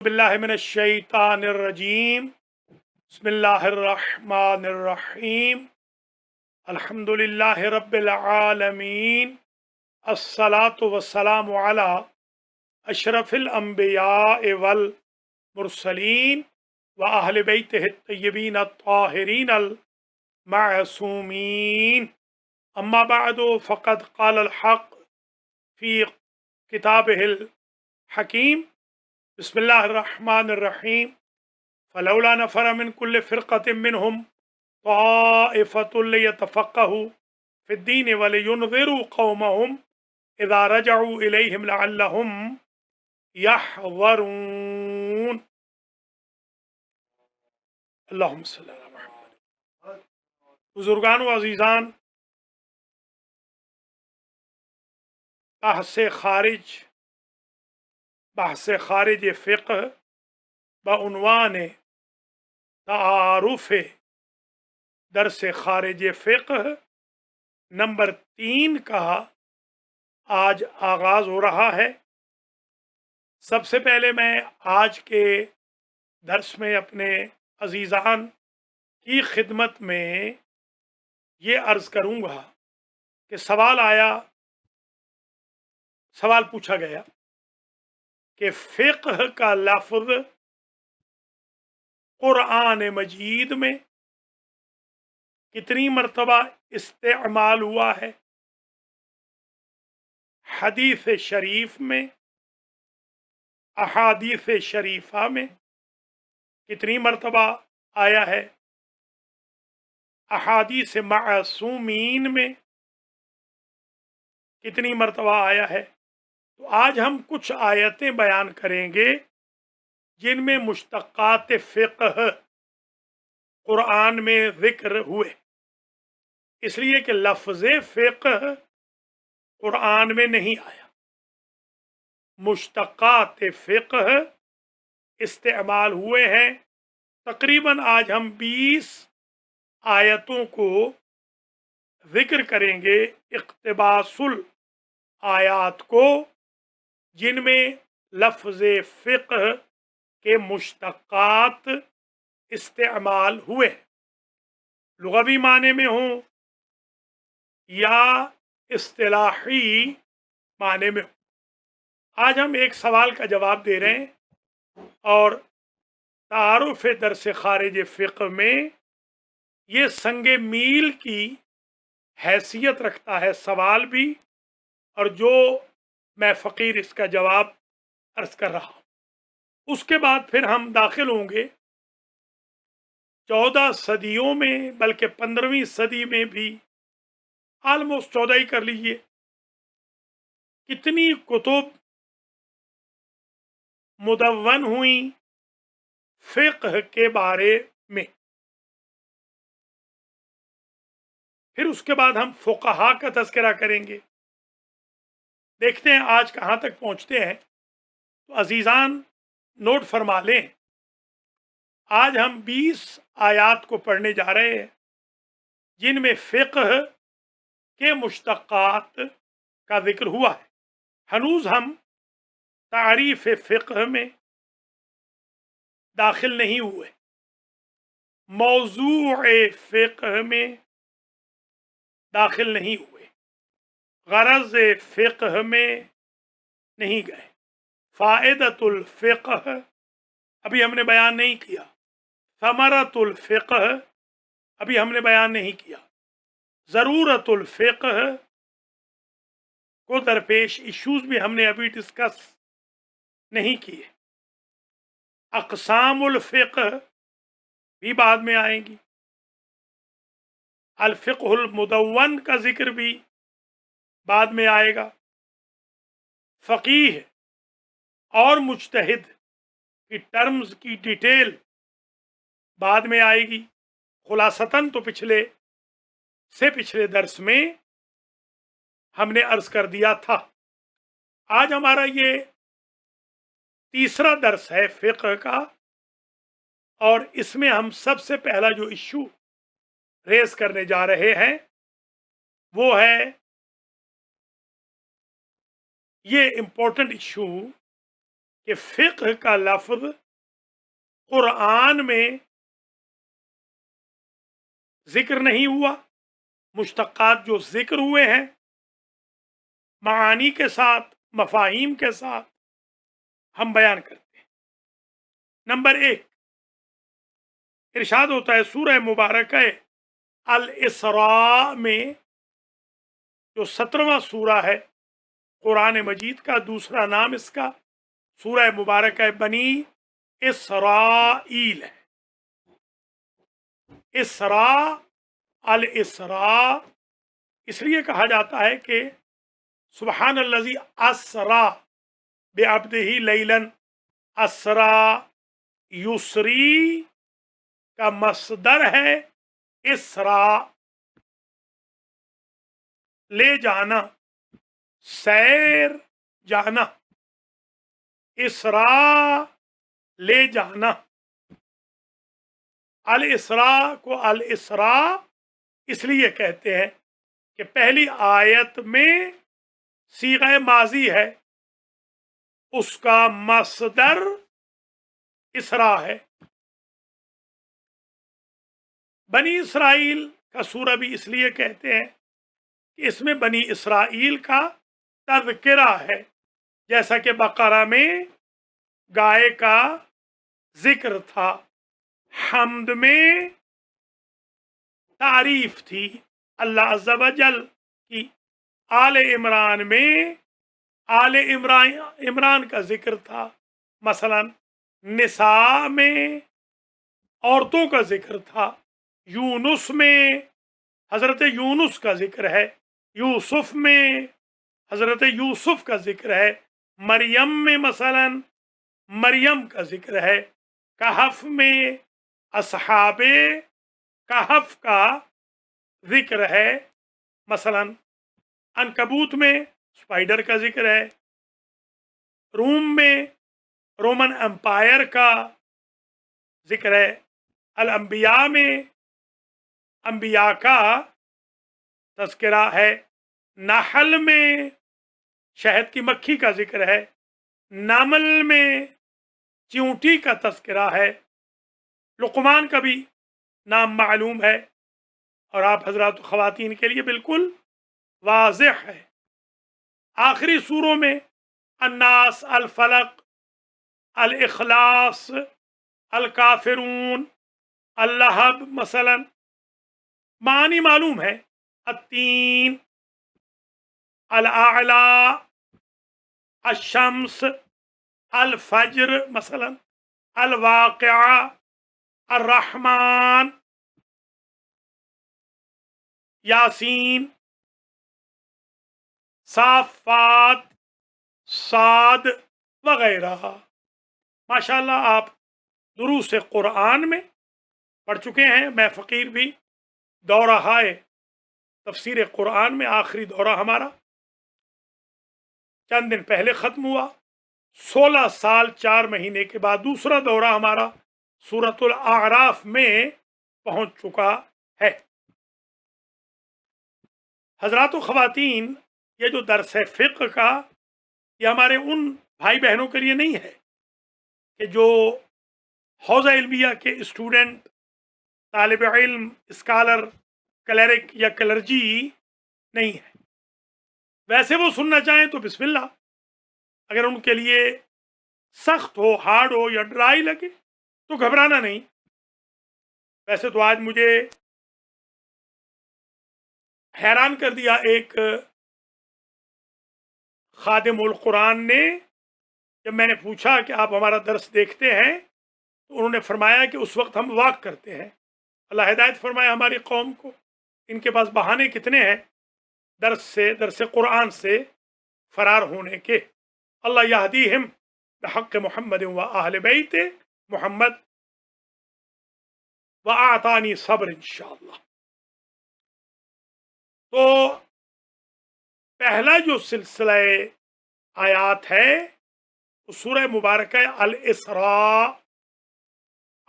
बिल्लाहि मिनश शैतानिर रजीम बिस्मिल्लाहिर रहमानिर रहीम अल्हम्दुलिल्लाहि रब्बिल आलमीन अस्सलातु वस्सलामु अला अशरफिल अंबिया'i वल मुरसलीन व अहले बैतिहि तय्यबीन अत्ताहिरीन अल मासूमीन अम्मा बअदु फ़क़द क़ालल हक़ फ़ी किताबिहिल हकीम बिस्मिल्लाहिर्रहमानिर्रहीम फलौला नफ़र मिन कुल्लि फ़िरक़तिन मिनहुम ताइफ़तुन लियतफ़क़्क़हू फ़िद्दीन व लियुनज़िरू क़ौमहुम इज़ा रजअू इलैहिम लअल्लहुम यहज़रून। अल्लाहुम्मा सल्लि अला मुहम्मद। बुज़ुर्गान व अज़ीज़ान, बहस खारिज फ़िक़्ह बउनवान तारुफ़ दरस खारिज फ़िक़्ह नंबर 3 का आज आगाज़ हो रहा है। सबसे पहले मैं आज के दर्स में अपने अज़ीज़ान की खिदमत में ये अर्ज़ करूँगा कि सवाल पूछा गया कि फ़िक़्ह का लफ्ज़ क़ुरआन मजीद में कितनी मरतबा इस्तेमाल हुआ है, हदीस शरीफ में, अहादीस शरीफा में कितनी मरतबा आया है, अहादीस मासूमीन में कितनी मरतबा आया है। तो आज हम कुछ आयतें बयान करेंगे जिनमें मुश्तक़ात फ़िक़्ह क़ुरआन में ज़िक्र हुए, इसलिए कि लफ्ज़ फ़िक़्ह क़ुरआन में नहीं आया, मुश्तक़ात फ़िक़्ह इस्तेमाल हुए हैं। तकरीबन आज हम 20 आयतों को ज़िक्र करेंगे, इक़्तिबासुल आयात को, जिनमें लफ्ज़ फ़िक़्ह के मुश्तक़ात इस्तेमाल हुए, लुग़वी माने में हों या इस्तिलाही माने में हो। आज हम एक सवाल का जवाब दे रहे हैं और तारुफ़ दरस खारिज फ़िक़्ह में ये संगे मील की हैसियत रखता है सवाल भी, और जो मैं फ़कीर इसका जवाब अर्ज़ कर रहा हूँ। उसके बाद फिर हम दाखिल होंगे 14 सदियों में, बल्कि 15वीं सदी में भी, आलमोस्ट 14 ही कर लीजिए, कितनी कुतुब मुदव्वन हुई फ़िक़्ह के बारे में। फिर उसके बाद हम फ़ुक़हा का तज़किरा करेंगे। देखते हैं आज कहाँ तक पहुँचते हैं। तो अज़ीज़ान नोट फरमा लें, आज हम 20 आयात को पढ़ने जा रहे हैं जिनमें फ़िक़्ह के मुश्तक़ात का ज़िक्र हुआ है। हनूज़ हम तारीफ़ फ़िक़्ह में दाखिल नहीं हुए, मौज़ूअ फ़िक़्ह में दाखिल नहीं हुए, ग़रज़ फ़िक़्ह में नहीं गए, फ़ाइदतुल फ़िक़्ह अभी हमने बयान नहीं किया, समरतुल फ़िक़्ह अभी हमने बयान नहीं किया, ज़रूरतुल फ़िक़्ह को दरपेश इश्यूज़ भी हमने अभी डिस्कस नहीं किए, अक़सामुल फ़िक़्ह भी बाद में आएंगी, अल फ़िक़्हुल मुदव्वन का जिक्र भी बाद में आएगा, फ़क़ीह और मुज्तहिद की टर्म्स की डिटेल बाद में आएगी। खुलासतन तो पिछले दर्स में हमने अर्ज कर दिया था। आज हमारा ये तीसरा दर्स है फ़िक़्ह का, और इसमें हम सबसे पहला जो इश्यू रेस करने जा रहे हैं वो है ये इम्पोर्टेंट इश्यू کہ فقہ کا لفظ قرآن میں ذکر نہیں ہوا، مشتقات جو ذکر ہوئے ہیں معانی کے ساتھ، مفاہیم کے ساتھ ہم بیان کرتے ہیں۔ نمبر 1 ارشاد ہوتا ہے سورہ مبارکہ الاسراء میں، جو 17واں سورہ ہے قرآن مجید کا، دوسرا نام اس کا سورہ مبارکہ بنی اسرائیل ہے۔ اسراء، الاسراء اس لیے کہا جاتا ہے کہ سبحان الذی اسرا بعبدہ لیلا، اسرا یسری کا مصدر ہے اسرا، لے جانا، سیر جانا، اسرا لے جانا۔ الاسراء کو الاسراء اس لیے کہتے ہیں کہ پہلی آیت میں صیغہ ماضی ہے، اس کا مصدر اسراء ہے۔ بنی اسرائیل کا سورہ بھی اس لیے کہتے ہیں کہ اس میں بنی اسرائیل کا تذکرہ ہے، جیسا کہ بقرہ میں گائے کا ذکر تھا، حمد میں تعریف تھی اللہ عز و جل کی، آل عمران میں آل عمران کا ذکر تھا، مثلا نساء میں عورتوں کا ذکر تھا، یونس میں حضرت یونس کا ذکر ہے، یوسف میں حضرت یوسف کا ذکر ہے، مریم میں مثلا مریم کا ذکر ہے، کہف میں اصحاب کہف کا ذکر ہے، مثلا عنکبوت میں اسپائڈر کا ذکر ہے، روم میں رومن امپائر کا ذکر ہے، الانبیاء میں انبیاء کا تذکرہ ہے، نحل میں شہد کی مکھی کا ذکر ہے، نمل میں چیونٹی کا تذکرہ ہے، لقمان کا بھی نام معلوم ہے، اور آپ حضرات خواتین کے لیے بالکل واضح ہے۔ آخری سوروں میں الناس، الفلق، الاخلاص، الکافرون، اللہب مثلا معنی معلوم ہے، التین، الاعلی، الشمس، الفجر مثلا، الواقعہ، الرحمن، یاسین، صافات، صاد وغیرہ۔ ماشاءاللہ آپ دروس قرآن میں پڑھ چکے ہیں، میں فقیر بھی دورہ ہائے تفسیر قرآن میں آخری دورہ ہمارا چند دن پہلے ختم ہوا، 16 سال 4 مہینے کے بعد دوسرا دورہ ہمارا سورۃ الاعراف میں پہنچ چکا ہے۔ حضرات و خواتین، یہ جو درس ہے فقہ کا، یہ ہمارے ان بھائی بہنوں کے لیے نہیں ہے کہ جو حوزہ علمیہ کے اسٹوڈنٹ، طالب علم، اسکالر، کلرک یا کلرجی نہیں ہے۔ ویسے وہ سننا چاہیں تو بسم اللہ، اگر ان کے لیے سخت ہو، ہارڈ ہو یا ڈرائی لگے تو گھبرانا نہیں۔ ویسے تو آج مجھے حیران کر دیا ایک خادم القرآن نے، جب میں نے پوچھا کہ آپ ہمارا درس دیکھتے ہیں تو انہوں نے فرمایا کہ اس وقت ہم واک کرتے ہیں۔ اللہ ہدایت فرمائے ہماری قوم کو، ان کے پاس بہانے کتنے ہیں درس قرآن سے فرار ہونے کے۔ اللہ یہدیہم بحق محمد و اہل بیت محمد واعطانی صبر انشاءاللہ۔ تو پہلا جو سلسلہ آیات ہے وہ سورہ مبارکہ الاسراء،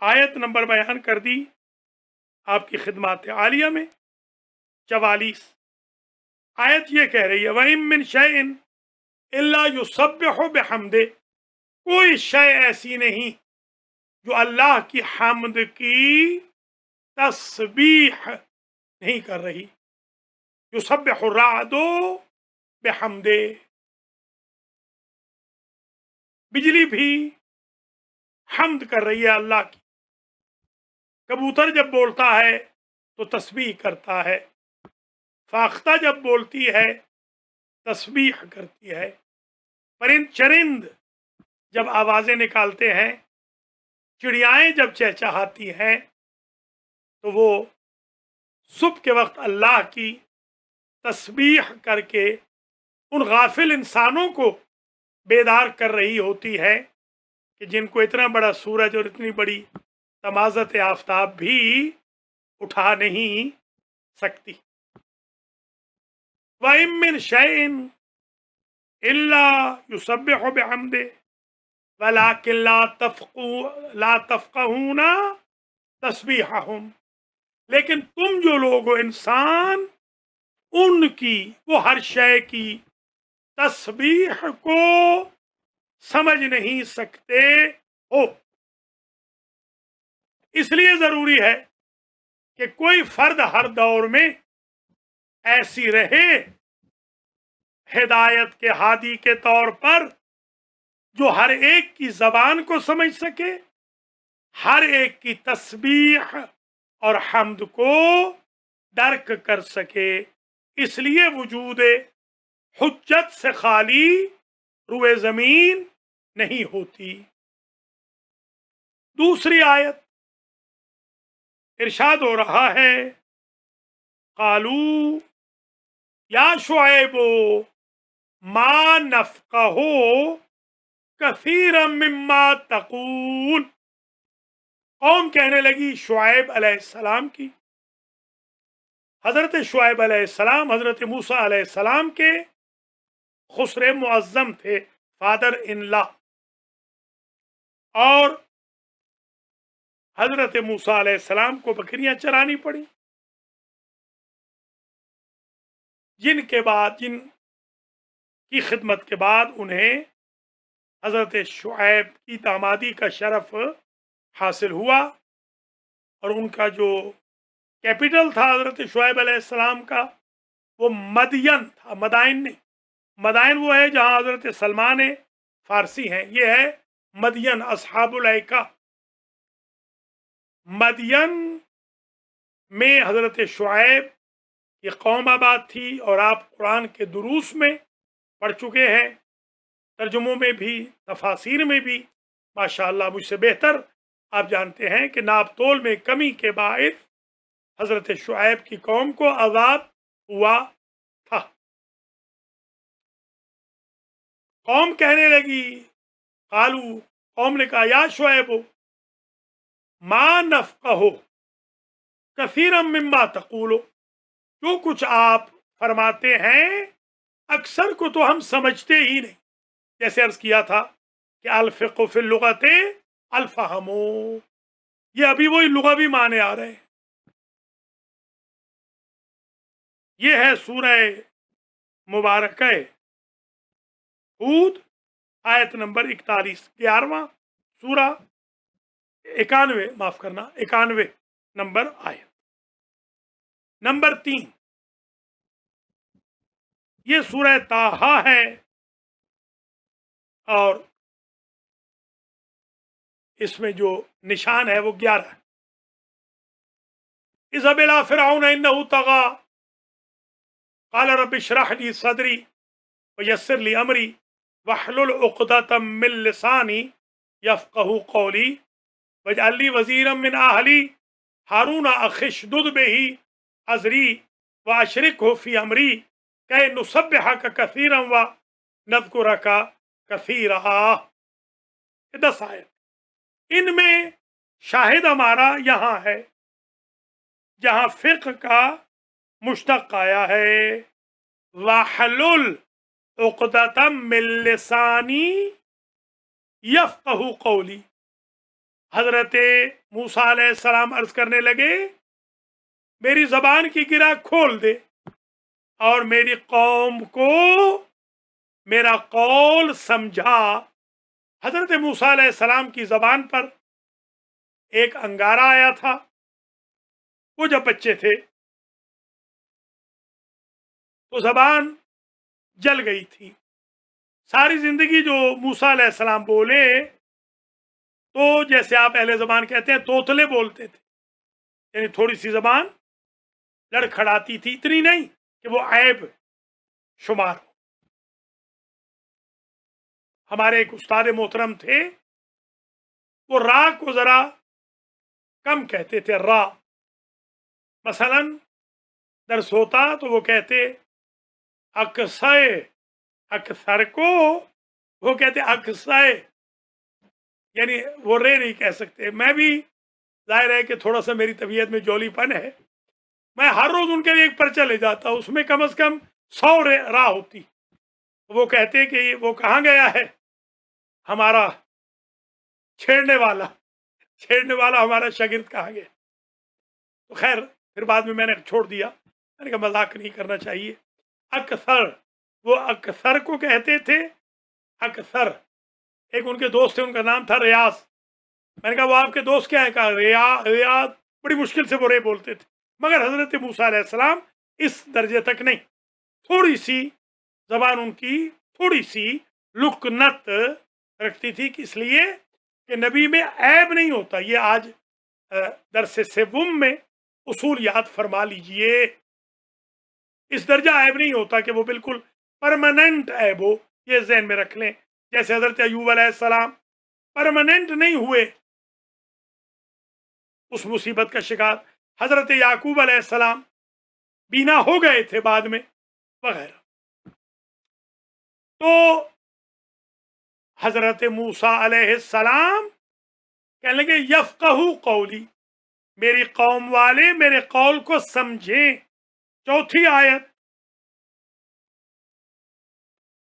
آیت نمبر بیان کر دی آپ کی خدمات عالیہ میں 44۔ آیت یہ کہہ رہی ہے وَإِن مِّن شَيْءٍ إِلَّا يُسَبِّحُ بِحَمْدِهِ، کوئی شے ایسی نہیں جو اللہ کی حمد کی تسبیح نہیں کر رہی. یسبح الرعد بحمدہ. بجلی بھی حمد کر رہی ہے اللہ کی. کبوتر جب بولتا ہے تو تسبیح کرتا ہے. فاختہ جب بولتی ہے تسبیح کرتی ہے. پرند چرند جب آوازیں نکالتے ہیں، چڑیائیں جب چہچہاتی ہیں، تو وہ صبح کے وقت اللہ کی تسبیح کر کے ان غافل انسانوں کو بیدار کر رہی ہوتی ہے کہ جن کو اتنا بڑا سورج اور اتنی بڑی تمازت آفتاب بھی اٹھا نہیں سکتی. وَإِن مِّن شَيْءٍ إِلَّا يُسَبِّحُ بِحَمْدِهِ وَلَٰكِن لَا تَفْقَهُونَ تَسْبِيحَهُمْ. لیکن تم جو لوگ ہو انسان، ان کی، وہ ہر شے کی تسبیح کو سمجھ نہیں سکتے ہو. اس لیے ضروری ہے کہ کوئی فرد ہر دور میں ایسی رہے ہدایت کے ہادی کے طور پر، جو ہر ایک کی زبان کو سمجھ سکے، ہر ایک کی تسبیح اور حمد کو درک کر سکے. اس لیے وجود حجت سے خالی روئے زمین نہیں ہوتی. دوسری آیت ارشاد ہو رہا ہے، قالوا یا شعیب ما نفقہ کثیرا مما تقول. قوم کہنے لگی شعیب علیہ السلام کی. حضرت شعیب علیہ السلام حضرت موسیٰ علیہ السلام کے خسر معظم تھے، فادر ان لا. اور حضرت موسیٰ علیہ السلام کو بکریاں چرانی پڑی، جن کی خدمت کے بعد انہیں حضرت شعیب کی دامادی کا شرف حاصل ہوا. اور ان کا جو کیپٹل تھا حضرت شعیب علیہ السلام کا، وہ مدین تھا، مدائن نہیں. مدائن وہ ہے جہاں حضرت سلمان فارسی ہیں، یہ ہے مدین، اصحاب الایکہ. مدین میں حضرت شعیب کی قوم آباد تھی، اور آپ قرآن کے دروس میں پڑھ چکے ہیں، ترجموں میں بھی، تفاسیر میں بھی ماشاءاللہ مجھ سے بہتر آپ جانتے ہیں کہ ناپ تول میں کمی کے باعث حضرت شعیب کی قوم کو عذاب ہوا تھا. قوم کہنے لگی، قالو، قوم نے کہا، یا شعیب ما نفقہ کثیرا مما تقولو، جو کچھ آپ فرماتے ہیں اکثر کو تو ہم سمجھتے ہی نہیں. جیسے عرض کیا تھا کہ الفقہ فی اللغت الفہم، یہ ابھی وہی لغوی معنی آ رہے ہیں. یہ ہے سورہ مبارکہ ہود، آیت نمبر 41، 11واں سورہ، 91، معاف کرنا، 91 نمبر آیت. نمبر 3، یہ سورہ طٰہٰ ہے، اور اس میں جو نشان ہے وہ 11 ہے. اذهب الى فرعون انه طغى قال رب اشرح لي صدري ويسر لي امري واحلل عقدة من لساني يفقهوا قولي واجعل لي وزيرا من اهلي هارون اخي اشدد به ازري واشركه في امري كي نسبحك كثيرا ونذكرك كثيرا. 10 آیت. ان میں شاہد ہمارا یہاں ہے جہاں فقہ کا مشتق آیا ہے، وَاحْلُلْ عُقْدَةً مِّن لِّسَانِي يَفْقَهُ قَوْلِي. حضرت موسیٰ علیہ السلام عرض کرنے لگے، میری زبان کی گرہ کھول دے اور میری قوم کو میرا قول سمجھا حضرت موسیٰ علیہ السلام کی زبان پر ایک انگارہ آیا تھا. وہ جب بچے تھے تو زبان جل گئی تھی. ساری زندگی جو موسیٰ علیہ السلام بولے تو جیسے آپ اہل زبان کہتے ہیں توتلے بولتے تھے، یعنی تھوڑی سی زبان لڑکھڑاتی تھی، اتنی نہیں کہ وہ عیب شمار ہو. ہمارے ایک استاد محترم تھے، وہ را کو ذرا کم کہتے تھے. را مثلا درس ہوتا تو وہ کہتے اکسائے، اکثر کو وہ کہتے اکسائے، یعنی وہ رے نہیں کہہ سکتے. میں بھی ظاہر ہے کہ تھوڑا سا میری طبیعت میں جولی پن ہے، میں ہر روز ان کے لیے ایک پرچہ لے جاتا، اس میں کم از کم 100 راہ ہوتی. وہ کہتے کہ وہ کہاں گیا ہے ہمارا چھیڑنے والا ہمارا شاگرد کہاں گیا. تو خیر پھر بعد میں نے چھوڑ دیا، میں نے کہا مذاق نہیں کرنا چاہیے. اکثر، وہ اکثر کو کہتے تھے اکثر. ایک ان کے دوست تھے، ان کا نام تھا ریاض. میں نے کہا وہ آپ کے دوست کیا ہے؟ کہا ریاض. بڑی مشکل سے وہ رے بولتے تھے، مگر حضرت موسیٰ علیہ السلام اس درجے تک نہیں. تھوڑی سی زبان ان کی تھوڑی سی لکنت رکھتی تھی، اس لیے کہ نبی میں عیب نہیں ہوتا. یہ آج درس سوم میں اصول یاد فرما لیجئے. اس درجہ عیب نہیں ہوتا کہ وہ بالکل پرماننٹ عیب ہو، یہ ذہن میں رکھ لیں. جیسے حضرت ایوب علیہ السلام پرماننٹ نہیں ہوئے اس مصیبت کا شکار، حضرت یعقوب علیہ السلام بینا ہو گئے تھے بعد میں وغیرہ. تو حضرت موسیٰ علیہ السلام کہنے لگے یفقہوا قولی، میری قوم والے میرے قول کو سمجھیں. چوتھی آیت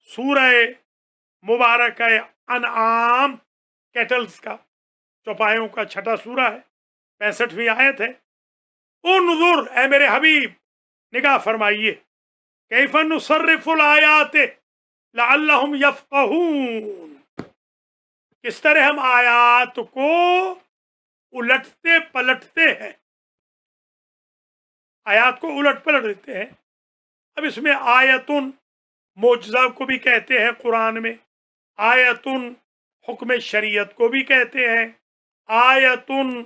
سورہ مبارکہ انعام، کیٹلز کا، چوپایوں کا چھٹا سورہ ہے، 65ویں آیت ہے. انظر، اے میرے حبیب نگاہ فرمائیے، کیف نصرف الآیات لعلہم یفقہون، کس طرح ہم آیات کو الٹتے پلٹتے ہیں، آیات کو الٹ پلٹ دیتے ہیں. اب اس میں آیتن معجزہ کو بھی کہتے ہیں قرآن میں، آیتن حکم شریعت کو بھی کہتے ہیں، آیتن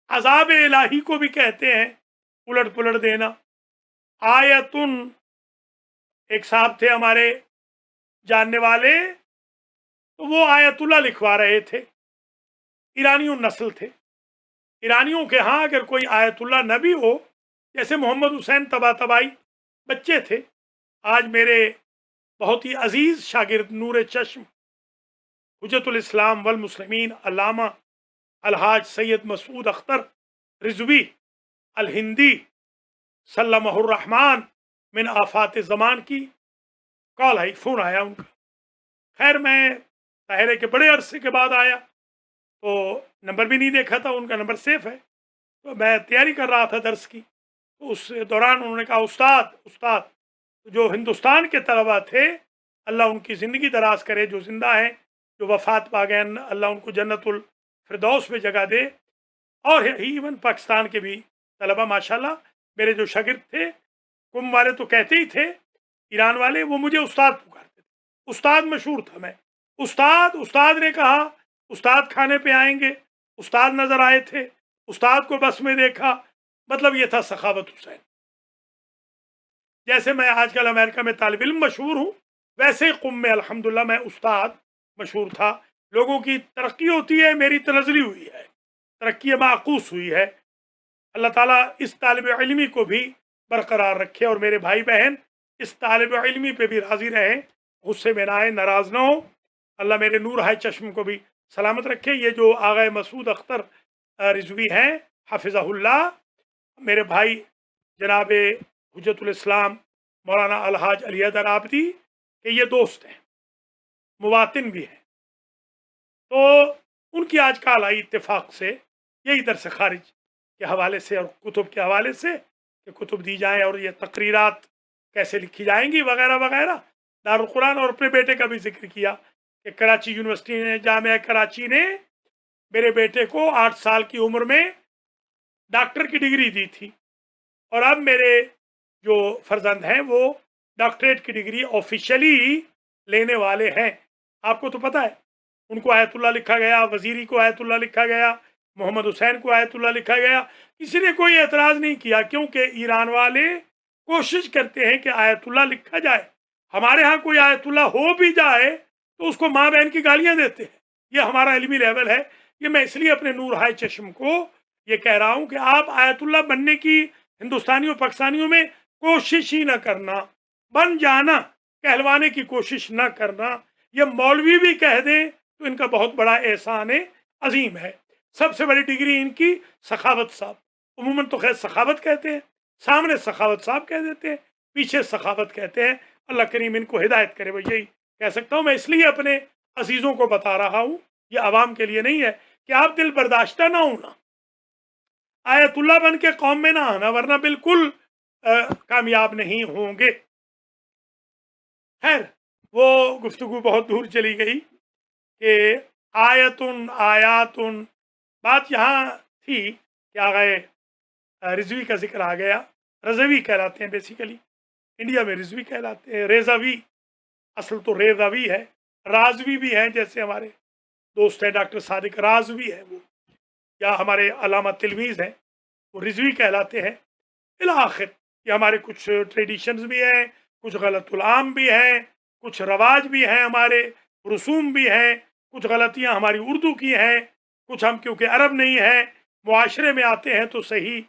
عذاب الہی کو بھی کہتے ہیں، الٹ پلٹ دینا. آیتن، ایک صاحب تھے ہمارے جاننے والے، تو وہ آیت اللہ لکھوا رہے تھے. ایرانیوں نسل تھے. ایرانیوں کے ہاں اگر کوئی آیت اللہ نہ بھی ہو، جیسے محمد حسین طباطبائی بچے تھے. آج میرے بہت ہی عزیز شاگرد نور چشم حجت الاسلام والمسلمین علامہ الحاج سید مسعود اختر رضوی الہندی سلمہ الرحمن من آفات زمان کی کال آئی، فون آیا ان کا. خیر میں ظاہر ہے کہ بڑے عرصے کے بعد آیا تو نمبر بھی نہیں دیکھا تھا، ان کا نمبر سیف ہے. تو میں تیاری کر رہا تھا درس کی، تو اس دوران انہوں نے کہا استاد جو ہندوستان کے طلباء تھے، اللہ ان کی زندگی دراز کرے، جو زندہ ہیں، جو وفات پا گئے اللہ ان کو جنت الفردوس میں جگہ دے. اور ایون پاکستان کے بھی طلباء ماشاءاللہ میرے جو شاگرد تھے، کم والے تو کہتے ہی تھے، ایران والے وہ مجھے استاد پکارتے تھے. استاد مشہور تھا میں. استاد نے کہا استاد کھانے پہ آئیں گے، استاد نظر آئے تھے، استاد کو بس میں دیکھا. مطلب یہ تھا سخاوت حسین. جیسے میں آج کل امریکہ میں طالب علم مشہور ہوں، ویسے قم میں الحمدللہ میں استاد مشہور تھا. لوگوں کی ترقی ہوتی ہے، میری تنزلی ہوئی ہے، ترقی معکوس ہوئی ہے. اللہ تعالیٰ اس طالب علمی کو بھی برقرار رکھے، اور میرے بھائی بہن اس طالب علمی پہ بھی راضی رہیں، غصے میں نہ آئے، ناراض نہ ہو. اللہ میرے نور ہے چشم کو بھی سلامت رکھے. یہ جو آغا مسعود اختر رضوی ہیں حفظہ اللہ، میرے بھائی جناب حجت الاسلام مولانا الحاج علی حیدر آبدی کہ یہ دوست ہیں، مواطن بھی ہیں. تو ان کی آج کال آئی اتفاق سے، یہی درس خارج کے حوالے سے اور کتب کے حوالے سے کہ کتب دی جائیں اور یہ تقریرات کیسے لکھی جائیں گی وغیرہ وغیرہ. دارالقرآن اور اپنے بیٹے کا بھی ذکر کیا کہ کراچی یونیورسٹی نے، جامعہ کراچی نے میرے بیٹے کو 8 سال کی عمر میں ڈاکٹر کی ڈگری دی تھی، اور اب میرے جو فرزند ہیں وہ ڈاکٹریٹ کی ڈگری آفیشلی لینے والے ہیں۔ آپ کو تو پتہ ہے، ان کو آیت اللہ لکھا گیا، وزیری کو آیت اللہ لکھا گیا، محمد حسین کو آیت اللہ لکھا گیا، کسی نے کوئی اعتراض نہیں کیا، کیونکہ ایران والے کوشش کرتے ہیں کہ آیت اللہ لکھا جائے۔ ہمارے ہاں کوئی آیت اللہ ہو بھی جائے تو اس کو ماں بہن کی گالیاں دیتے ہیں۔ یہ ہمارا علمی لیول ہے۔ یہ میں اس لیے اپنے نور ہائے چشم کو یہ کہہ رہا ہوں کہ آپ آیت اللہ بننے کی ہندوستانیوں پاکستانیوں میں کوشش ہی نہ کرنا، بن جانا، کہلوانے کی کوشش نہ کرنا۔ یہ مولوی بھی کہہ دیں تو ان کا بہت بڑا احسان عظیم ہے۔ سب سے بڑی ڈگری ان کی سخاوت صاحب، عموماً تو خیر سخاوت کہتے ہیں، سامنے سخاوت صاحب کہہ دیتے ہیں، پیچھے سخاوت کہتے ہیں۔ اللہ کریم ان کو ہدایت کرے، وہ یہی کہہ سکتا ہوں میں۔ اس لیے اپنے عزیزوں کو بتا رہا ہوں، یہ عوام کے لیے نہیں ہے کہ آپ دل برداشتہ نہ ہونا، آیت اللہ بن کے قوم میں نہ آنا، ورنہ بالکل کامیاب نہیں ہوں گے۔ خیر، وہ گفتگو بہت دور چلی گئی کہ آیتن آیاتن، بات یہاں تھی کہ آگئے رضوی کا ذکر آ گیا۔ رضوی کہلاتے ہیں بیسیکلی، انڈیا میں رضوی کہلاتے ہیں، ریضوی اصل تو ریضوی ہے، رازوی بھی ہیں، جیسے ہمارے دوست ہیں ڈاکٹر صادق رازوی ہیں وہ، یا ہمارے علامہ تلمیذ ہیں وہ رضوی کہلاتے ہیں۔ بالآخر یہ ہمارے کچھ ٹریڈیشنز بھی ہیں، کچھ غلط العام بھی ہیں، کچھ رواج بھی ہیں، ہمارے رسوم بھی ہیں، کچھ غلطیاں ہماری اردو کی ہیں، کچھ ہم کیونکہ عرب نہیں ہیں، معاشرے میں آتے ہیں تو صحیح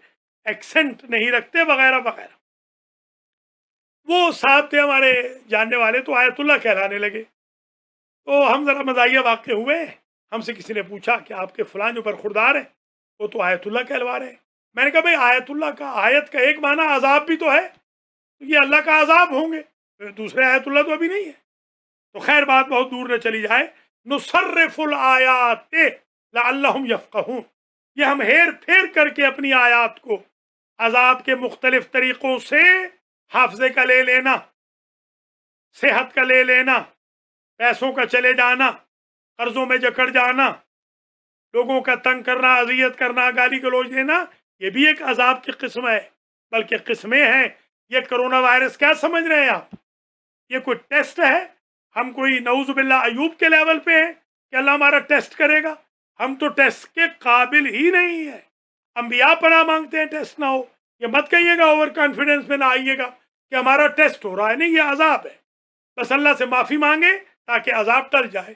ایکسنٹ نہیں رکھتے، وغیرہ وغیرہ۔ وہ صاحب تھے ہمارے جاننے والے، تو آیت اللہ کہلانے لگے، تو ہم ذرا مزاحیہ واقع ہوئے۔ ہم سے کسی نے پوچھا کہ آپ کے فلاں جو برخوردار ہیں وہ تو آیت اللہ کہلوا رہے ہیں۔ میں نے کہا بھائی آیت اللہ کا، آیت کا ایک معنی عذاب بھی تو ہے، یہ اللہ کا عذاب ہوں گے، دوسرے آیت اللہ تو ابھی نہیں ہے۔ تو خیر بات بہت دور نہ چلی جائے، نصرف الآیات لعلہم یفقہون، یہ ہم ہیر پھیر کر کے اپنی آیات کو عذاب کے مختلف طریقوں سے، حافظے کا لے لینا، صحت کا لے لینا، پیسوں کا چلے جانا، قرضوں میں جکڑ جانا، لوگوں کا تنگ کرنا، اذیت کرنا، گالی گلوچ دینا، یہ بھی ایک عذاب کی قسم ہے، بلکہ قسمیں ہیں۔ یہ کرونا وائرس کیا سمجھ رہے ہیں آپ؟ یہ کوئی ٹیسٹ ہے؟ ہم کوئی نعوذ باللہ ایوب کے لیول پہ ہیں کہ اللہ ہمارا ٹیسٹ کرے گا؟ ہم تو ٹیسٹ کے قابل ہی نہیں ہیں۔ انبیاء پناہ مانگتے ہیں ٹیسٹ نہ ہو۔ یہ مت کہیے گا، اوور کانفیڈنس میں نہ آئیے گا کہ ہمارا ٹیسٹ ہو رہا ہے، نہیں، یہ عذاب ہے۔ بس اللہ سے معافی مانگے تاکہ عذاب ٹل جائے۔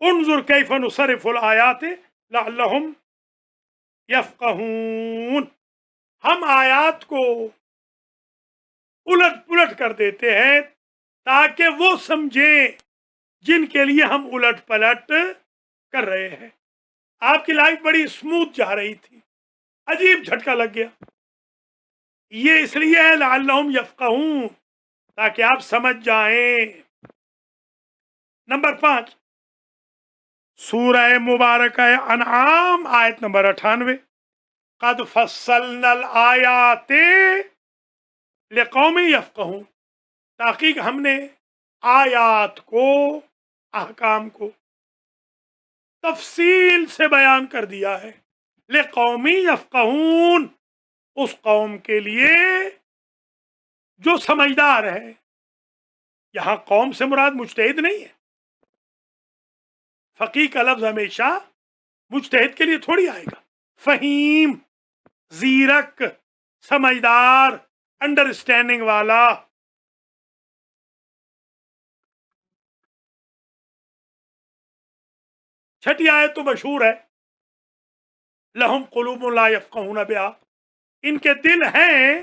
انظر کیف نصرف الآیات لعلہم یفقہون، ہم آیات کو الٹ پلٹ کر دیتے ہیں تاکہ وہ سمجھیں جن کے لیے ہم الٹ پلٹ کر رہے ہیں۔ آپ کی لائف بڑی اسموتھ جا رہی تھی، عجیب جھٹکا لگ گیا، یہ اس لیے ہے لعلہم یفقہون، تاکہ آپ سمجھ جائیں۔ نمبر 5، سورہ مبارکہ انعام آیت نمبر 98، قد فصلنا الآیات لقوم یفقہون، تحقیق ہم نے آیات کو، احکام کو تفصیل سے بیان کر دیا ہے، لقوم یفقہون، اس قوم کے لیے جو سمجھدار ہے۔ یہاں قوم سے مراد مجتہد نہیں ہے، فقیہ کا لفظ ہمیشہ مجتہد کے لیے تھوڑی آئے گا، فہیم، زیرک، سمجھدار، انڈرسٹینڈنگ والا۔ چھٹی آیت تو مشہور ہے، لہم قلوب لا یفقہون بہا، ان کے دل ہیں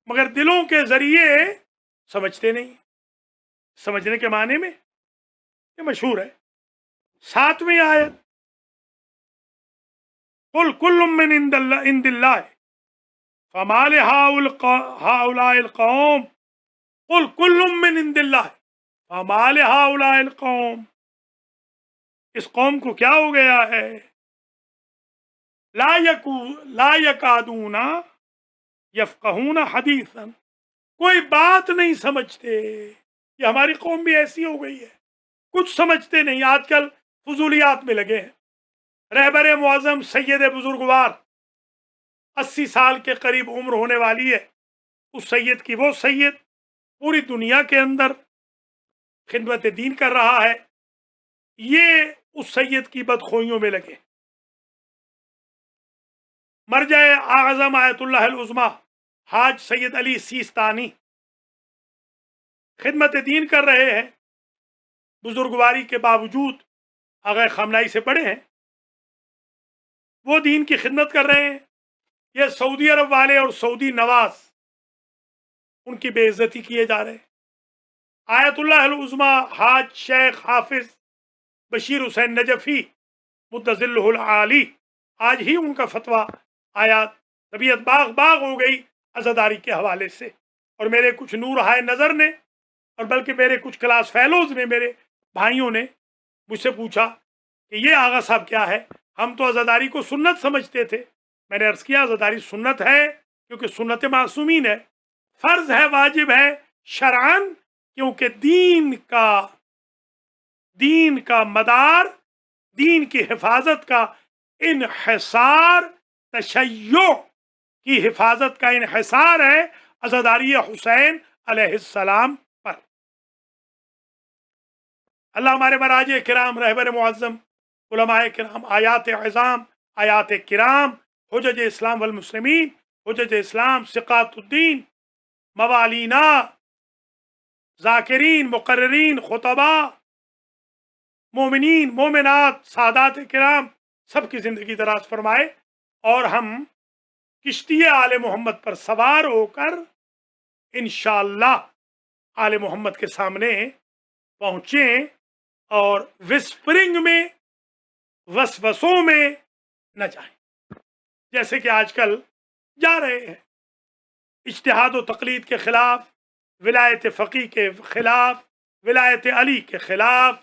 مگر دلوں کے ذریعے سمجھتے نہیں۔ سمجھنے کے معنی میں یہ مشہور ہے۔ 7ویں آیت، قل کل من عند اللہ فما لهؤلاء القوم، قل کل من عند اللہ فما لهؤلاء القوم، اس قوم کو کیا ہو گیا ہے؟ لا یکادون یفقہون حدیثا، کوئی بات نہیں سمجھتے۔ یہ ہماری قوم بھی ایسی ہو گئی ہے، कुछ समझते नहीं, आजकल फजूलियात में लगे हैं। रहबर मुअज़्ज़म सैयद बुजुर्गवार 80 साल के करीब उम्र होने वाली है, उस सैयद की वो सैयद पूरी दुनिया के अंदर खिदमत दीन कर रहा है, ये उस सैयद की बदखोइयों में लगे। मरजाए आज़म आयतुल्लाह अल उज़्मा हाज सैयद अली सीस्तानी खिदमत दीन कर रहे हैं, बुजुर्गवारी के बावजूद आगे खमनाई से बड़े हैं, वो दीन की खिदमत कर रहे हैं। ये सऊदी अरब वाले और सऊदी नवाज उनकी बेइज्जती किए जा रहे हैं। आयतुल्लाह अल उज़्मा हाज शेख हाफिज बशीर हुसैन नजफी मुद्दज़िल्लुहुल आली, आज ही उनका फतवा आया, तबीयत बाग बाग हो गई अज़ादारी के हवाले से। और मेरे कुछ नूर हाय नज़र ने, और बल्कि मेरे कुछ क्लास फेलोज ने, मेरे भाइयों ने मुझसे पूछा कि ये आगा साहब क्या है, हम तो अज़ादारी को सुन्नत समझते थे। मैंने अर्ज़ किया अज़ादारी सुन्नत है क्योंकि सुन्नत मासूमीन है, फ़र्ज है, वाजिब है शरअन, क्योंकि दीन का मदार, दीन की हिफाजत का इन्हिसार, तशय्यो की हिफाजत का इन्हिसार है अज़ादारी हुसैन अलैहिस्सलाम पर। अल्लाह हमारे मराजे किराम, रहबर मुअज़्ज़म, उलमाए किराम, आयात अज़ाम, आयात किराम, हुज्जज इस्लाम वल मुस्लिमीन, हुज्जज इस्लाम, सिक़ातुद्दीन, मवालीना, ज़ाकिरीन, मुक़र्रिरीन, खुतबा, मोमिनीन, मोमिनात, सादात किराम, सबकी ज़िंदगी दराज फरमाए, और हम किश्ती आले मोहम्मद पर सवार होकर इंशाअल्लाह आले मोहम्मद के सामने पहुँचे और विस्परिंग में, वसवसों में न जाएं, जैसे कि आजकल जा रहे हैं। इज्तिहाद व तक़लीद के खिलाफ, विलायत फ़क़ी के खिलाफ, विलायत अली के खिलाफ,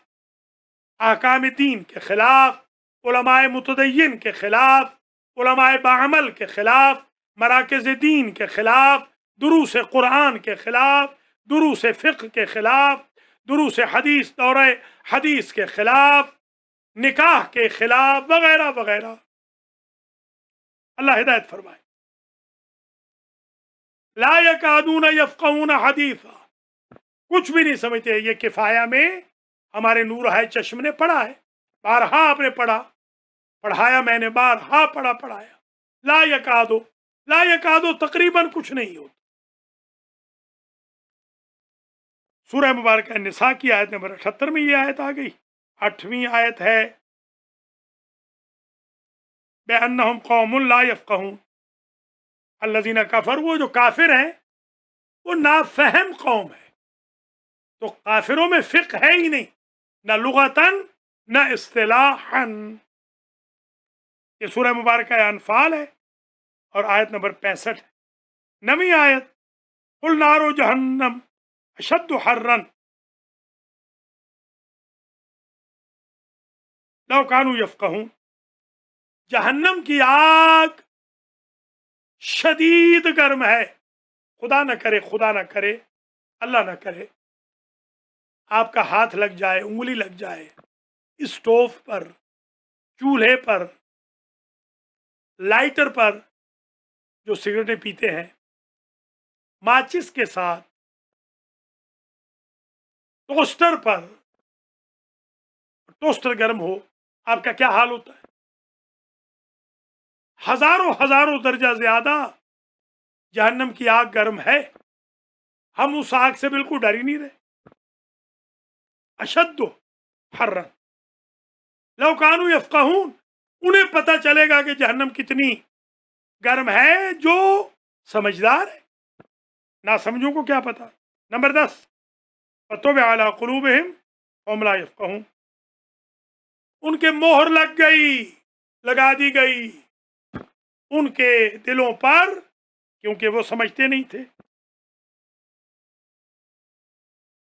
अहकाम दीन के खिलाफ, उलमाए मुतदय्यिन के खिलाफ, उलमाए बाअमल के खिलाफ, मराकिज़ दीन के खिलाफ, दुरूस कुरान के खिलाफ, दुरूस फ़िक़्ह के खिलाफ, दुरूस हदीस, दौरे हदीस के खिलाफ, निकाह के खिलाफ, वगैरह वगैरह। अल्लाह हिदायत फरमाए। ला यकादून यफ़क़हून हदीसा, कुछ भी नहीं समझते। ये किफ़ाया में हमारे नूर है चश्म ने पढ़ा है, बारहा आपने पढ़ा, पढ़ाया मैंने, बारहा पढ़ा, पढ़ाया। ला यकादो, ला यकादो तकरीबन कुछ नहीं होता। सूरह मुबारक निसा की आयत नंबर 78 में ये आयत आ गई। 8वीं आयत है बेअन्नहुम कौमुन ला यफ़क़हून अल्लज़ीना कफ़र, वो जो काफिर हैं वो नाफहम कौम है। तो काफिरों में फ़िक़्ह है ही नहीं, न लुग़तन न इस्तिलाहन। ये सूरह मुबारक अनफाल है और आयत नंबर 65 है। 9वीं आयत कुल नारो जहन्नम अशद्दु हर्रन लौ कानू यफ़क़हून, जहन्नम की आग शदीद गर्म है। खुदा न करे, खुदा न करे, अल्लाह न करे आपका हाथ लग जाए, उंगली लग जाए स्टोव पर, चूल्हे पर, लाइटर पर जो सिगरेटें पीते हैं, माचिस के साथ, टोस्टर पर, टोस्टर गर्म हो, आपका क्या हाल होता है? हजारों हजारों दर्जा ज्यादा जहन्नम की आग गर्म है। हम उस आग से बिल्कुल डर ही नहीं रहे। अशद्दु हर्रन लौ कानू यफ़क़हून, उन्हें पता चलेगा कि जहन्नम कितनी गर्म है जो समझदार है, ना समझों को क्या पता। नंबर 10 फतुब अला क़ुलूबिहिम फ़हुम ला यफ़क़हून, उनके मोहर लग गई, लगा दी गई उनके दिलों पर, क्योंकि वो समझते नहीं थे।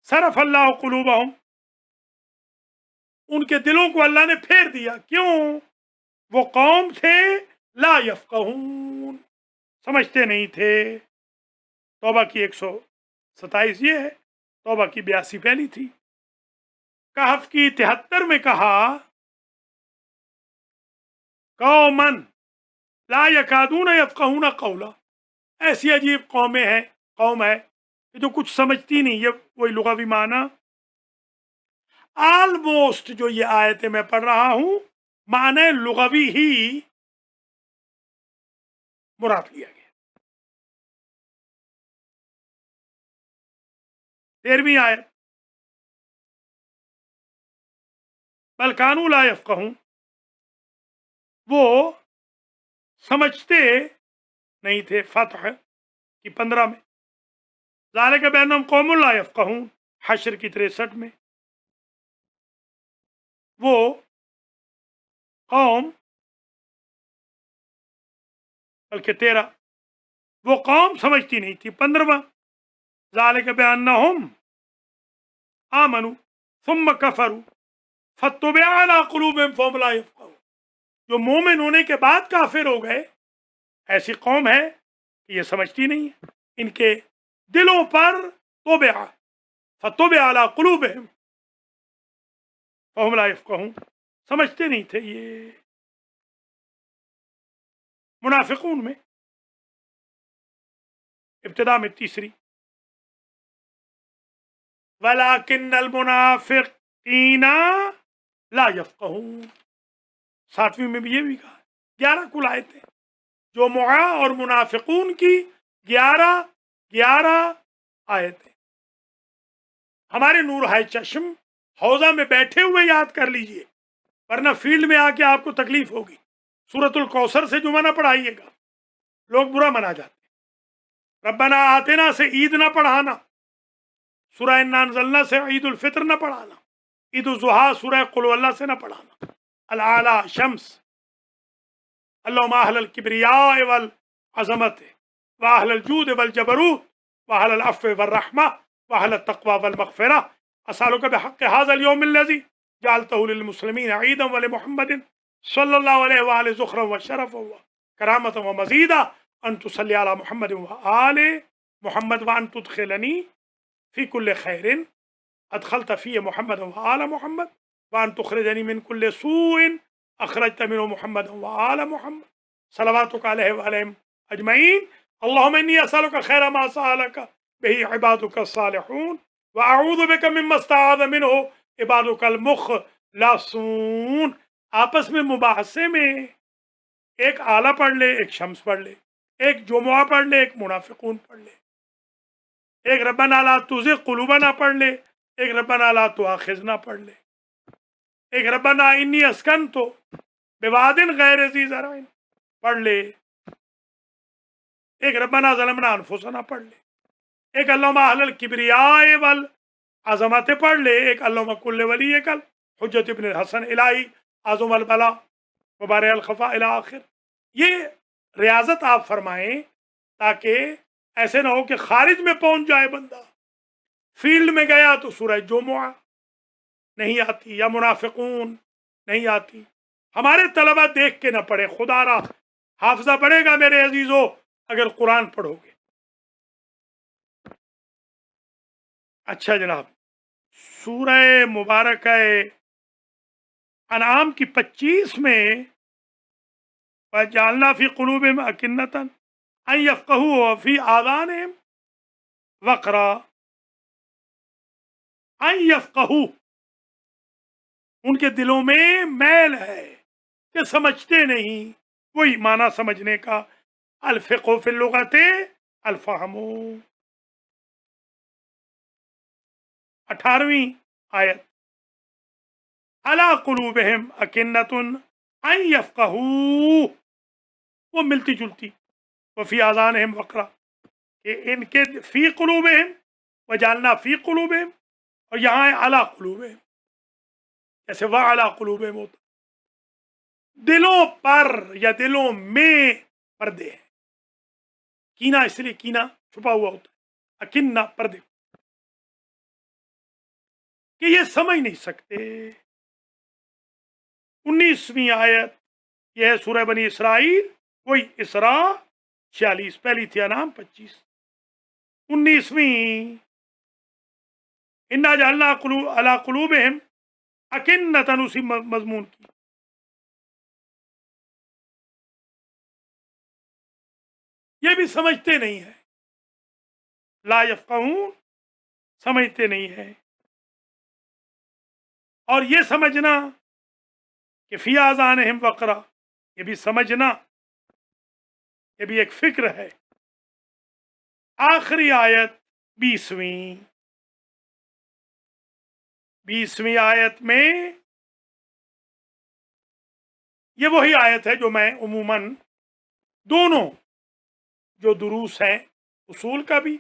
सरफ़ अल्लाहु क़ुलूबहुम, उनके दिलों को अल्लाह ने फेर दिया। क्यों? वो कौम थे ला यफ़क़हून, समझते नहीं थे। तौबा की 127 ये है, तौबा की 82 पहली थी। कहफ की 73 में कहा कौमन ला यकादून यफ़क़हून क़ौला, ऐसी अजीब कौम है कि जो कुछ समझती नहीं। ये वही लुग़वी माना। ऑलमोस्ट जो ये आयतें मैं पढ़ रहा हूं माने लुग़वी ही मुराद लिया गया। 13वीं आयत, बल कानू ला यफ़क़हून, वो समझते नहीं थे। फतह की 15 में, ज़ालिका बिअन्नहुम कौमुन ला यफ़क़हून, हश्र की 63 में, वो कौम, बल्कि 13, वो कौम समझती नहीं थी। 15वां, ज़ालिका बिअन्नहुम आमनू सुम्मा कफरू फत्तुबिअ अला क़ुलूबिहिम फ़हुम ला यफ़क़हून, जो मोमिन होने के बाद काफिर हो गए, ऐसी कौम है कि ये समझती नहीं है। इनके दिलों पर तुबिअ फत्तुबिअ अला क़ुलूबिहिम फ़हुम ला यफ़क़हून, समझते नहीं थे। ये मुनाफिकून में इब्तिदा में 3, वलाकिन्नल मुनाफिकीना ला यफ़क़हून, 7वीं में भी ये भी कहा। 11 कुल आयतें जो मुआ और मुनाफिकून की 11 आयतें। हमारे नूर है चश्म हौजा में बैठे हुए याद कर लीजिए, वरना फील्ड में आके आपको तकलीफ होगी। सूरतुल कौसर से जुमा ना पढ़ाइएगा, लोग बुरा मना जाते। रब्बना आतिना से ईद ना पढ़ाना, सूरह इन्ना अंज़लना से ईद उल फित्र ना पढ़ाना, ईद उल ज़ुहा सूरह कुल हुवल्लाह से ना पढ़ाना। अल आला शम्स अल्लाहुम्मा अहलल किब्रिया वल अज़मत व अहलल जूद वल जबरूत व अहलल अफ़्व वल रहमा व अहलत तक़वा वल मग़फ़िरा असअलुका बिहक़्क़ि हाज़ल यौमिल लज़ी जअलतहु लिल मुस्लिमीन ईदन व लिमुहम्मदिन सल्लल्लाहु अलैहि व आलिहि ज़ुख़रन व शरफ़न व करामतन व मज़ीदा अन तुसल्ली अला मुहम्मदिन व आलि मुहम्मद व अन तुदख़िलनी फ़ी कुल्लि ख़ैरिन अदख़लत फ़ीहि मुहम्मदन व आला मुहम्मद व अन तुख़रिजनी मिन कुल्लि सूइन अखरजत मिन्हु मुहम्मदन व आला मुहम्मद सलवातुका अलैहि व अलैहिम अजमईन। अल्लाहुम्मा इन्नी असअलुका खैरा मा सअलका बिही इबादुका सालिहून व अऊज़ु बिका मिम्मा इस्तआज़ मिन्हु इबादुकल मुख़लसून। आपस में मुबाहसे में एक आला पढ़ ले, एक शम्स पढ़ ले, एक जुमुआ पढ़ ले, एक मुनाफिकून पढ़ ले, एक रब्बना ला तुज़िग़ क़ुलूबना पढ़ ले, एक रब्बना ला तुआख़िज़ना पढ़ ले, एक रब्बना इन्नी अस्कनतु बिवादिन गैरि ज़ी ज़रअइन पढ़ ले, एक रब्बना ज़लमना अनफुसना पढ़ ले, एक अल्लाहुम्मा अहलल किब्रिया वल अज़मत पढ़ ले, एक अल्लाहुम्मा कुल्लि वलिय्यकल हुज्जत इब्न हसन इलाही आज़म अल बला व बारि अल खफ़ा इला आखिर। ये रियाजत आप फरमाएं ताकि ऐसे ना हो कि खारिज में पहुंच जाए बंदा, फील्ड में गया तो सूरह जुमुआ नहीं आती या मुनाफिकून नहीं आती। हमारे तलबा देख के ना पढ़े, खुदारा हाफजा पढ़ेगा मेरे अजीजों अगर कुरान पढ़ोगे। अच्छा जनाब, सूरह मुबारक अनआम की 25 में वजअलना फी क़ुलूबिहिम अकिन्नतन अन यफ़क़हू व फी आज़ानिहिम वक़रा, अन यफ़क़हू, उनके दिलों में मैल है कि समझते नहीं। वही माना समझने का, अल फ़िक़्हु फ़िल लुग़ति अल फ़हमु। 18वीं आयत, अला क़ुलूबिहिम अकिन्नतुन अन यफ़क़हू, वो मिलती जुलती, व फ़ी आज़ानिहिम वक़रा, कि इनके फ़ी क़ुलूबिहिम वजअलना फ़ी क़ुलूबिहिम, और यहाँ है अला क़ुलूबिहिम, जैसे व अला क़ुलूबिहिम होता। दिलों पर या दिलों में पर्दे हैं। कीना इसलिए कीना छुपा हुआ होता है, अकिन्ना पर्दे, कि ये समझ नहीं सकते। 19वीं आयत, यह है सूरह बनी इसराइल, वही इसरा 46, पहली थी अनाम 25। 19वीं, इन्ना जअलना अला क़ुलूबिहिम अकिन्नतन उसी मजमून की। ये भी समझते नहीं है, ला यफ़क़हून, समझते नहीं है। और ये समझना कि फ़ी आज़ानिहिम वक़रा, ये भी समझना, ये भी एक फिक्र है। आखिरी आयत 20वीं आयत में, ये वही आयत है जो मैं उमूमन दोनों जो दुरूस हैं, उसूल का भी,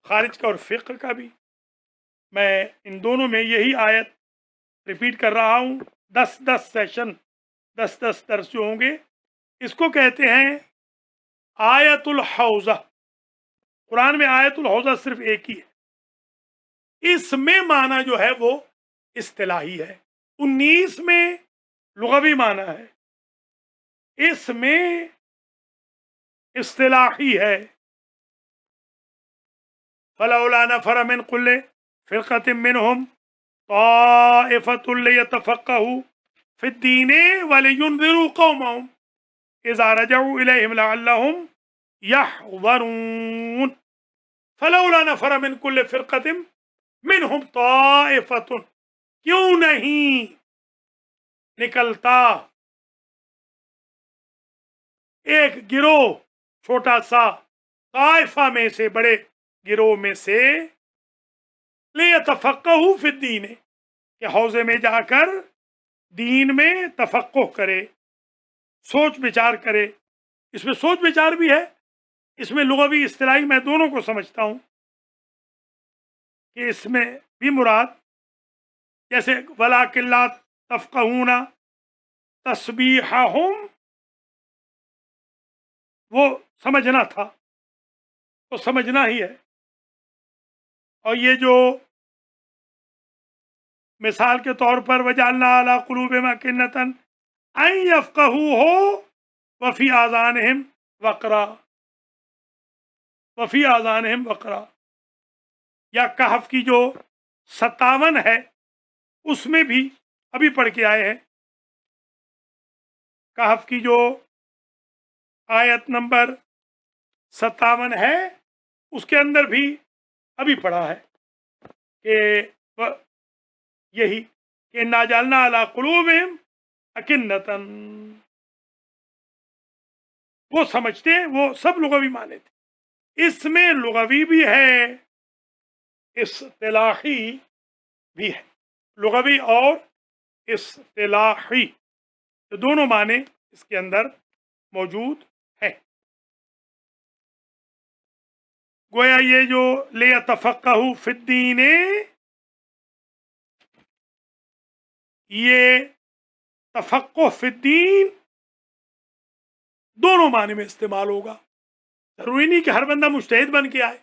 खारिज का और फ़िक़्ह का भी, मैं इन दोनों में यही आयत रिपीट कर रहा हूँ। 10-10 सेशन, 10-10 दर्स जो होंगे, इसको कहते हैं आयतुल हौज़ा। कुरान में आयतुल हौज़ा सिर्फ एक ही है। इसमें माना जो है वो इस्तिलाही है, 19 में लुग़वी माना है, इसमें इस्तिलाही है। फलौला नफ़र मिन कुल्लि फ़िरक़तिन मिनहुम ताइफ़तुन लियतफ़क़्क़हू फ़िद्दीन वलियुनज़िरू क़ौमहुम इज़ा रजऊ इलैहिम लअल्लहुम यहज़रून। फलौला नफ़र मिन कुल्लि फ़िरक़तिन मिनहुम ताइफ़तुन, क्यों नहीं निकलता एक गिरोह, छोटा सा ताइफा में से, बड़े गिरोह में से, लियतफ़क़्क़हू फ़िद्दीन, कि हौज़े में जाकर दीन में तफ़क़्क़ुह करे, सोच विचार करे। इसमें सोच विचार भी है, इसमें लुग़वी इस्तिलाही मैं दोनों को समझता हूँ कि इसमें भी मुराद, जैसे वलाकिन ला तफ़क़हूना तस्बीहहुम, वो समझना था, तो समझना ही है। और ये जो मिसाल के तौर पर वजअलना अला क़ुलूबिहिम अकिन्नतन अन यफ़क़हूहू वफ़ी आज़ानिहिम वक़रा, वफ़ी आज़ानिहिम वक़रा, या कहफ की जो 57 है उसमें भी अभी पढ़ के आए हैं। कहफ की जो आयत नंबर 57 है उसके अंदर भी अभी पढ़ा है कि यही कि इन्ना जअलना अला क़ुलूबिहिम अकिन्नतन, वो समझते हैं, वो सब लुग़वी माने थे। इसमें लुग़वी भी है, इस्तिलाही भी है। लुग़वी और इस्तिलाही, तो दोनों माने इसके अंदर मौजूद है। गोया ये जो लियतफ़क़्क़हू फ़िद्दीन, ये तफ़क़्क़ुह फ़िद्दीन दोनों माने में इस्तेमाल होगा। जरूरी नहीं कि हर बंदा मुज्तहिद बन के आए,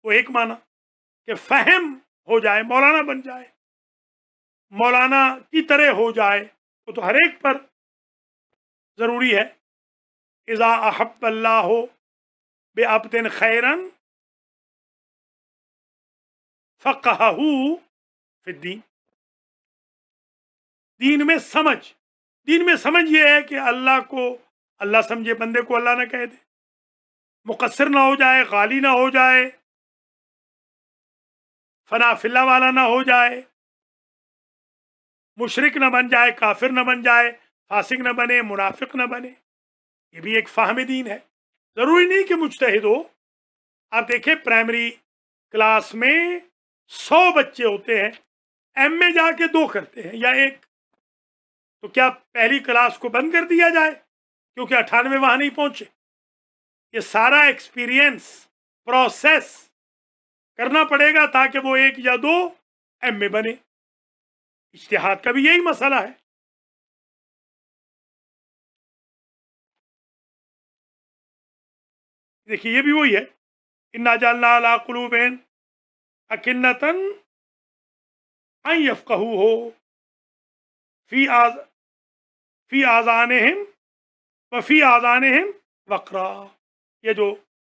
वो एक माना कि फ़हम हो जाए, मौलाना बन जाए, मौलाना की तरह हो जाए, वो तो हर एक पर ज़रूरी है। इज़ा अहब्बल्लाहु बिअब्दिन खैरन फ़क़्क़हहू फ़िद्दीन। दीन में समझ, दीन में समझ ये है कि अल्लाह को अल्लाह समझे, बंदे को अल्लाह ना कह दे, मुक़स्सिर ना हो जाए, गाली ना हो जाए, फना फिल्ला वाला ना हो जाए, मुशरिक न बन जाए, काफिर न बन जाए, फासिक न बने, मुनाफिक न बने। ये भी एक फ़ाहम दीन है। ज़रूरी नहीं कि मुज्तहिद हो। आप देखें प्राइमरी क्लास में 100 बच्चे होते हैं, एम में जाके 2 करते हैं या 1, तो क्या पहली क्लास को बंद कर दिया जाए क्योंकि 98 वहां नहीं पहुंचे? ये सारा एक्सपीरियंस, प्रोसेस करना पड़ेगा ताकि वो 1 या 2 एम में बने। इज्तिहाद का भी यही मसला है। देखिए ये भी वही है, इन्ना जअलना अला क़ुलूबिहिम अकिन्नतन अन यफ़क़हूहू फ़ी आज़ानिहिम वफ़ी आज़ानिहिम वक़रा। ये जो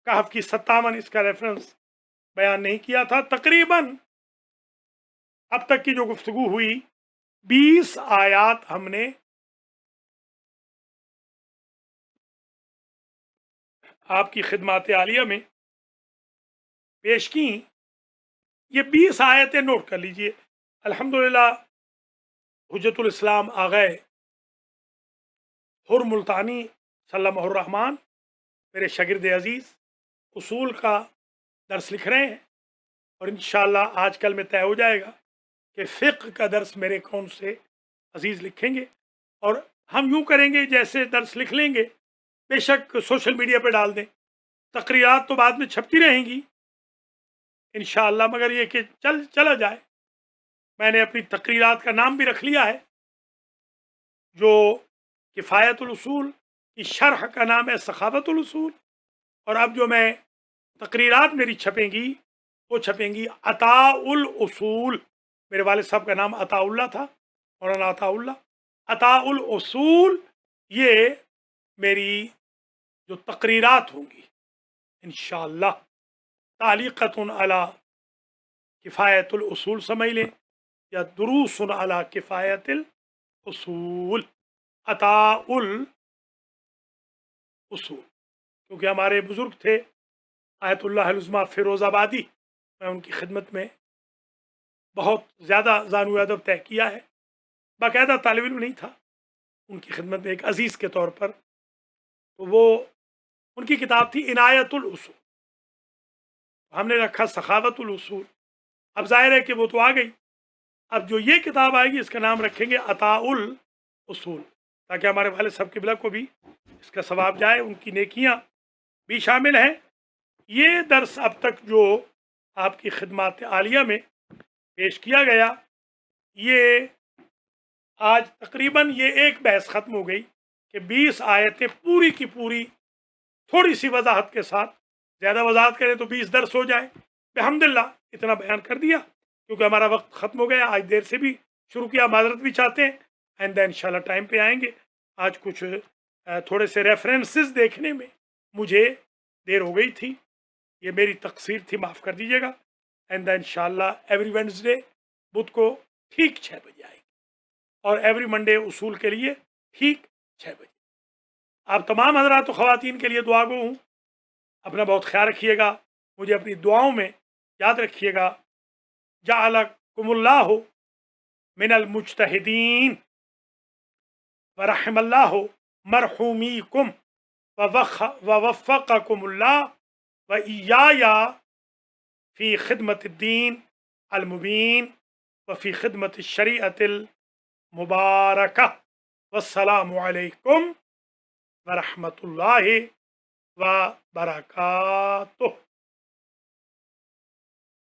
कहफ की 57, इसका रेफरेंस बयान नहीं किया था। तकरीबन अब तक की जो गुफ्तगू हुई 20 आयात हमने आपकी खिदमत आलिया में पेश की। ये 20 आयतें नोट कर लीजिए। अल्हम्दुलिल्लाह हुज्जतुल इस्लाम आ गए हुर मुल्तानी सल्लल्लाहु रहमान, मेरे शागिर्द अजीज़ उसूल का दर्स लिख रहे हैं, और इंशाअल्लाह आज कल में तय हो जाएगा कि फ़िक़्ह का दर्स मेरे कौन से अजीज़ लिखेंगे। और हम यूँ करेंगे जैसे दर्स लिख लेंगे, बेशक सोशल मीडिया पे डाल दें, तकरीरात तो बाद में छपती रहेंगी इंशाअल्लाह, मगर ये कि चला जाए। मैंने अपनी तकरीरात का नाम भी रख लिया है, जो किफ़ायतुल उसूल की शरह का नाम है सखावतुल उसूल, और अब जो मैं तकरीरात मेरी छपेंगी वो छपेंगी अताउल उसूल। मेरे वालिद साहब का नाम अताउल्ला था, मौलाना अताउल्ला। अताउल उसूल ये मेरी जो तकरीरात होंगी इंशाअल्लाह, तालीक़तुन अला किफ़ायतुल उसूल समझ लें, या दुरूसुन अला किफ़ायतिल उसूल, अताउल उसूल। क्योंकि हमारे बुज़ुर्ग थे आयतुल्लाह अल-उज़्मा फ़िरोज़ाबादी, मैं उनकी खिदमत में बहुत ज़्यादा ज़ानू अदब तय किया है, बाकायदा तालिब इल्म नहीं था, उनकी खिदमत में एक अज़ीज़ के तौर पर। तो वो उनकी किताब थी इनायतुल उसूल, हमने रखा सखावतुल उसूल। अब ज़ाहिर है कि वो तो आ गई, अब जो ये किताब आएगी इसका नाम रखेंगे अताउल उसूल, ताकि हमारे वालिद साहब क़िबला को भी इसका सवाब जाए, उनकी नेकियां भी शामिल हैं। ये दर्स अब तक जो आपकी खिदमत आलिया में पेश किया गया, ये आज तकरीबन ये एक बहस ख़त्म हो गई कि 20 आयतें पूरी की पूरी थोड़ी सी वजाहत के साथ, ज़्यादा वजाहत करें तो 20 दर्स हो जाए। अल्हम्दुलिल्लाह इतना बयान कर दिया, क्योंकि हमारा वक्त ख़त्म हो गया, आज देर से भी शुरू किया, माजरत भी चाहते हैं। आइंदा इंशाल्लाह टाइम पे आएंगे। आज कुछ थोड़े से रेफरेंसेस देखने में मुझे देर हो गई थी, ये मेरी तकसीर थी, माफ़ कर दीजिएगा। आइंदा इंशाल्लाह एवरी वेडनेसडे बुध को ठीक 6 बजे आएगी, और एवरी मंडे उसूल के लिए ठीक 6 बजे। आप तमाम हज़रात व ख़वातीन के लिए दुआ गो हूँ। अपना बहुत ख्याल रखिएगा, मुझे अपनी दुआओं में याद रखिएगा। जअलकुमुल्लाहु मिनल मुज्तहिदीन व रहमल्लाहु मरहूमीकुम व वफ़्फ़क़कुमुल्लाह व इय्याया फ़ी खिदमतिद्दीन अल मुबीन व फ़ी खिदमति शरीअतिल मुबारकह। वस्सलामु अलैकुम व रहमतुल्लाहि व बरकातुहू।